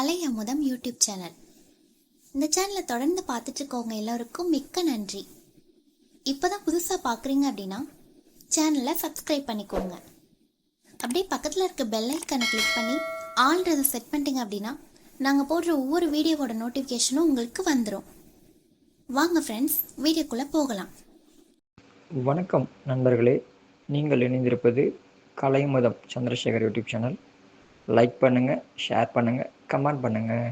கலை அமுதம் YouTube channel. இந்த சேனலை தொடர்ந்து பார்த்துட்டு இருக்கவங்க எல்லோருக்கும் மிக்க நன்றி. இப்போதான் புதுசாக பார்க்குறீங்க அப்படின்னா சேனலை சப்ஸ்கிரைப் பண்ணிக்கோங்க. அப்படியே பக்கத்தில் இருக்க பெல் ஐக்கனை கிளிக் பண்ணி ஆல்ன்றதை செட் பண்ணிட்டீங்க அப்படின்னா நாங்கள் போடுற ஒவ்வொரு வீடியோவோட நோட்டிஃபிகேஷனும் உங்களுக்கு வந்துடும். வாங்க ஃப்ரெண்ட்ஸ், வீடியோக்குள்ளே போகலாம். வணக்கம் நண்பர்களே, நீங்கள் இணைந்திருப்பது கலைமுதம் சந்திரசேகர் யூடியூப் சேனல். லைக் பண்ணுங்கள், ஷேர் பண்ணுங்கள், கமெண்ட் பண்ணுங்கள்.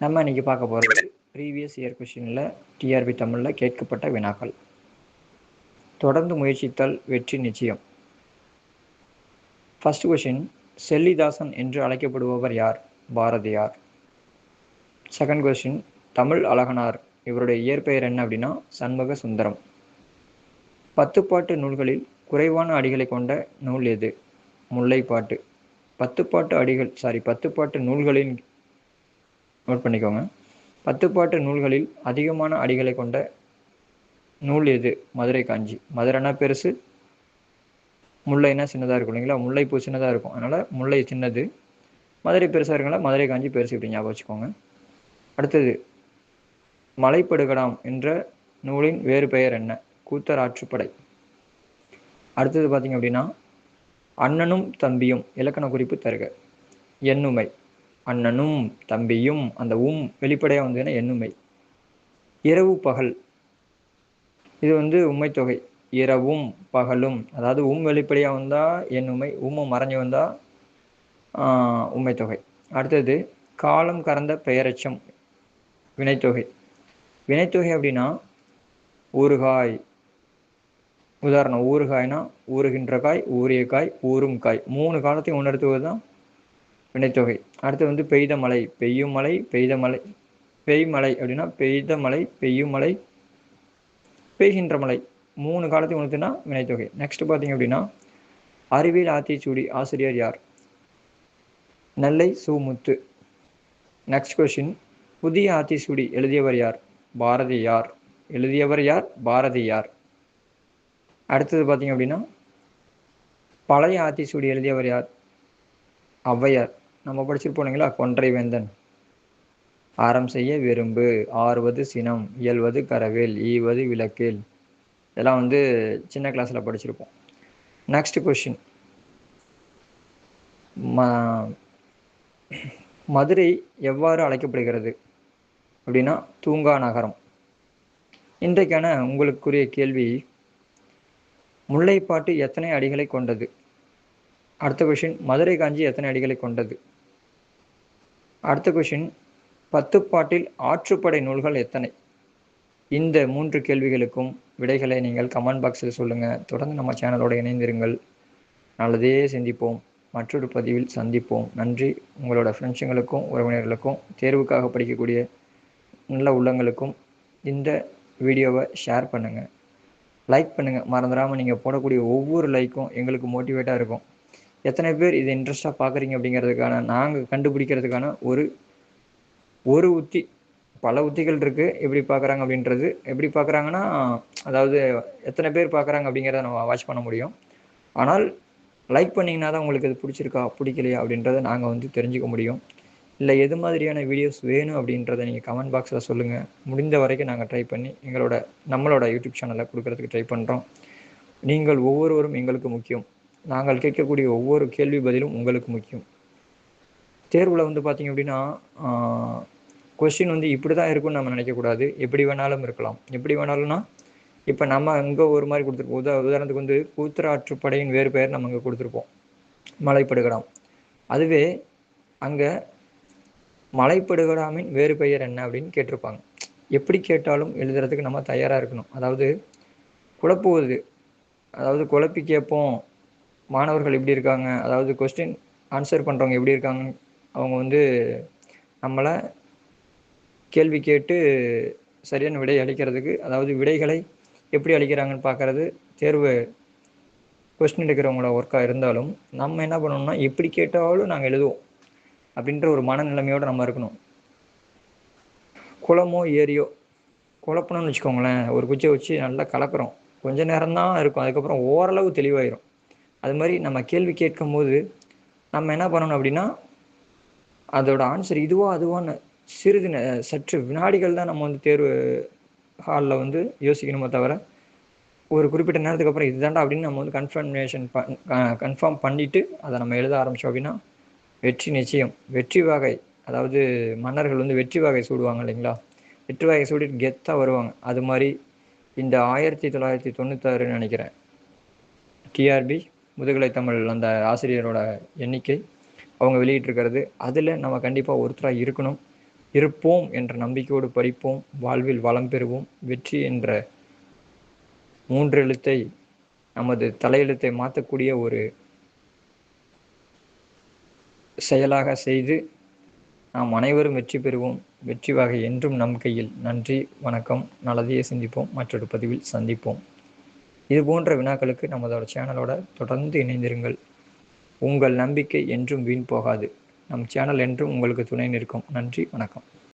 நம்ம இன்றைக்கி பார்க்க போகிறது ப்ரீவியஸ் இயர் கொஷினில் டிஆர்பி தமிழில் கேட்கப்பட்ட வினாக்கள். தொடர்ந்து முயற்சித்தால் வெற்றி நிச்சயம். ஃபர்ஸ்ட் கொஷின், செல்லிதாசன் என்று அழைக்கப்படுபவர் யார்? பாரதியார். செகண்ட் கொஷின், தமிழ் அழகனார் இவருடைய இயற்பெயர் என்ன அப்படின்னா சண்முக சுந்தரம். 10 பாட்டு நூல்களில் குறைவான அடிகளை கொண்ட நூல் எது? முல்லைப்பாட்டு. 10 பாட்டு நூல்களின் நோட் பண்ணிக்கோங்க. 10 பாட்டு நூல்களில் அதிகமான அடிகளை கொண்ட நூல் எது? மதுரை காஞ்சி. மதுரைனா பெருசு, முல்லைனா சின்னதாக இருக்கும் இல்லைங்களா? முல்லைப்பூ சின்னதாக இருக்கும், அதனால் முல்லை சின்னது, மதுரை பெருசாக இருக்கனால மதுரை காஞ்சி பெருசு, இப்படி ஞாபகம் வச்சுக்கோங்க. அடுத்தது, மலைப்படுகடாம் என்ற நூலின் வேறு பெயர் என்ன? கூத்தராற்றுப்படை. அடுத்தது பார்த்தீங்க அப்படின்னா, அண்ணனும் தம்பியும் இலக்கண குறிப்பு தருக. எண்ணுமை. அண்ணனும் தம்பியும், அந்த வெளிப்படையாக வந்ததுன்னா எண்ணுமை. இரவு பகல், இது உண்மை தொகை. இரவும் பகலும், அதாவது வெளிப்படையாக வந்தால் எண்ணுமை, மறைஞ்சு வந்தால் உண்மை தொகை. அடுத்தது, காலம் கறந்த பெயரச்சம் வினைத்தொகை. வினைத்தொகை அப்படின்னா ஊறுகாய். உதாரணம், ஊறுகாய்னா ஊறுகின்ற காய், ஊறிய காய், ஊறும் காய், 3 காலத்தையும் உணர்த்துவது தான் வினைத்தொகை. அடுத்து பெய்த மழை, பெய்யும் மழை, பெய்த மழை. பெய்மழை அப்படின்னா பெய்த மழை, பெய்யும் மழை, பெய்கின்ற மழை, 3 காலத்தையும் உணர்த்துனா வினைத்தொகை. நெக்ஸ்ட் பார்த்தீங்க அப்படின்னா, அறிவியல் ஆத்திச்சூடி ஆசிரியர் யார்? நெல்லை சுமுத்து. நெக்ஸ்ட் கொஸ்டின், புதிய ஆத்திச்சூடி எழுதியவர் யார்? பாரதியார். எழுதியவர் யார்? பாரதியார். அடுத்தது பார்த்தீங்க அப்படின்னா, பழைய ஆத்திச்சூடி எழுதியவர் யார்? ஔவையார். நம்ம படிச்சிருப்போம் இல்லைங்களா? கொன்றை வேந்தன். அறம் செய்ய விரும்பு, ஆறுவது சினம், இயல்வது கரவேல், ஈவது விளக்கேல். இதெல்லாம் சின்ன கிளாஸில் படிச்சிருப்போம். நெக்ஸ்ட் கொஸ்டின், மதுரை எவ்வாறு அழைக்கப்படுகிறது அப்படின்னா தூங்கா நகரம். இன்றைக்கான உங்களுக்குரிய கேள்வி, முல்லைப்பாட்டு எத்தனை அடிகளை கொண்டது? அடுத்த கொஷின், மதுரை காஞ்சி எத்தனை அடிகளை கொண்டது? அடுத்த கொஷின், 10 பாட்டில் ஆற்றுப்படை நூல்கள் எத்தனை? இந்த 3 கேள்விகளுக்கும் விடைகளை நீங்கள் கமெண்ட் பாக்ஸில் சொல்லுங்கள். தொடர்ந்து நம்ம சேனலோட இணைந்திருங்கள். நல்லதே சிந்திப்போம். மற்றொரு பதிவில் சந்திப்போம். நன்றி. உங்களோட ஃப்ரெண்ட்ஸுங்களுக்கும் உறவினர்களுக்கும் தேர்வுக்காக படிக்கக்கூடிய நல்ல உள்ளங்களுக்கும் இந்த வீடியோவை ஷேர் பண்ணுங்கள், லைக் பண்ணுங்கள். மறந்துடாமல் நீங்கள் போடக்கூடிய ஒவ்வொரு லைக்கும் எங்களுக்கு மோட்டிவேட்டாக இருக்கும். எத்தனை பேர் இதை இன்ட்ரெஸ்டாக பார்க்குறீங்க அப்படிங்கிறதுக்கான, நாங்கள் கண்டுபிடிக்கிறதுக்கான ஒரு உத்தி. பல உத்திகள் இருக்குது. எப்படி பார்க்குறாங்க அப்படின்றது, எப்படி பார்க்குறாங்கன்னா, அதாவது எத்தனை பேர் பார்க்குறாங்க அப்படிங்கிறத நம்ம வாட்ச் பண்ண முடியும். ஆனால் லைக் பண்ணிங்கன்னா தான் உங்களுக்கு இது பிடிச்சிருக்கா பிடிக்கலையா அப்படின்றத நாங்கள் தெரிஞ்சுக்க முடியும். இல்லை எது மாதிரியான வீடியோஸ் வேணும் அப்படின்றத நீங்கள் கமெண்ட் பாக்ஸில் சொல்லுங்கள். முடிந்த வரைக்கும் நாங்கள் ட்ரை பண்ணி நம்மளோட யூடியூப் சேனலில் கொடுக்கறதுக்கு ட்ரை பண்ணுறோம். நீங்கள் ஒவ்வொருவரும் எங்களுக்கு முக்கியம். நாங்கள் கேட்கக்கூடிய ஒவ்வொரு கேள்வி பதிலும் உங்களுக்கு முக்கியம். தேர்வில் பார்த்தீங்க அப்படின்னா கொஸ்டின் இப்படி தான் இருக்குன்னு நம்ம நினைக்கக்கூடாது. எப்படி வேணாலும் இருக்கலாம். எப்படி வேணாலும்னா, இப்போ நம்ம இங்கே ஒரு மாதிரி கொடுத்துருப்போம். உதாரணத்துக்கு கூத்தராற்றுப்படையின் வேறு பெயர் நம்ம இங்கே கொடுத்துருப்போம், மலைப்படுகடாம். அதுவே அங்கே மலைப்படுகடாமின் வேறு பெயர் என்ன அப்படின்னு கேட்டிருப்பாங்க. எப்படி கேட்டாலும் எழுதுறதுக்கு நம்ம தயாராக இருக்கணும். அதாவது குழப்புவது, அதாவது குழப்பி கேட்போம். மாணவர்கள் எப்படி இருக்காங்க, அதாவது கொஸ்டின் ஆன்சர் பண்ணுறவங்க எப்படி இருக்காங்க, அவங்க நம்மளை கேள்வி கேட்டு சரியான விடை அளிக்கிறதுக்கு, அதாவது விடைகளை எப்படி அளிக்கிறாங்கன்னு பார்க்கறது தேர்வு கொஸ்டின் எடுக்கிறவங்களோட ஒர்க்காக இருந்தாலும், நம்ம என்ன பண்ணணும்னா எப்படி கேட்டாலும் நாங்கள் எழுதுவோம் அப்படின்ற ஒரு மனநிலைமையோடு நம்ம இருக்கணும். குளமோ ஏரியோ குழப்பணும்னு வச்சுக்கோங்களேன், ஒரு குச்சியை வச்சு நல்லா கலக்கிறோம், கொஞ்ச நேரம்தான் இருக்கும், அதுக்கப்புறம் ஓரளவு தெளிவாயிரும். அது மாதிரி நம்ம கேள்வி கேட்கும் போது நம்ம என்ன பண்ணணும் அப்படின்னா, அதோட ஆன்சர் இதுவா அதுவான்னு சற்று வினாடிகள் தான் நம்ம வந்து தேர்வு ஹாலில் வந்து யோசிக்கணுமே தவிர, ஒரு குறிப்பிட்ட நேரத்துக்கு அப்புறம் இதுதான்டா அப்படின்னு நம்ம வந்து கன்ஃபார்ம் பண்ணிட்டு அதை நம்ம எழுத ஆரம்பித்தோம் அப்படின்னா வெற்றி நிச்சயம். வெற்றி வாகை, அதாவது மன்னர்கள் வந்து வெற்றி வாகை சூடுவாங்க இல்லைங்களா, வெற்றி வாகை சூடிட்டு கெத்தாக வருவாங்க. அது மாதிரி இந்த 1996 நினைக்கிறேன், டிஆர்பி முதுகலை தமிழ் அந்த ஆசிரியரோட எண்ணிக்கை அவங்க வெளியிட்டிருக்கிறது. அதில் நம்ம கண்டிப்பாக ஒருத்தராக இருக்கணும். இருப்போம் என்ற நம்பிக்கையோடு படிப்போம், வாழ்வில் வளம் பெறுவோம். வெற்றி என்ற 3 எழுத்தை நமது தலையெழுத்தை மாற்றக்கூடிய ஒரு செயலாக செய்து நாம் அனைவரும் வெற்றி பெறுவோம். வெற்றி வாகை என்றும் நம் கையில். நன்றி, வணக்கம். நல்லதையே சிந்திப்போம். மற்றொரு பதிவில் சந்திப்போம். இது போன்ற வினாக்களுக்கு நமதோட சேனலோட தொடர்ந்து இணைந்திருங்கள். உங்கள் நம்பிக்கை என்றும் வீண் போகாது. நம் சேனல் என்றும் உங்களுக்கு துணை நிற்கும். நன்றி, வணக்கம்.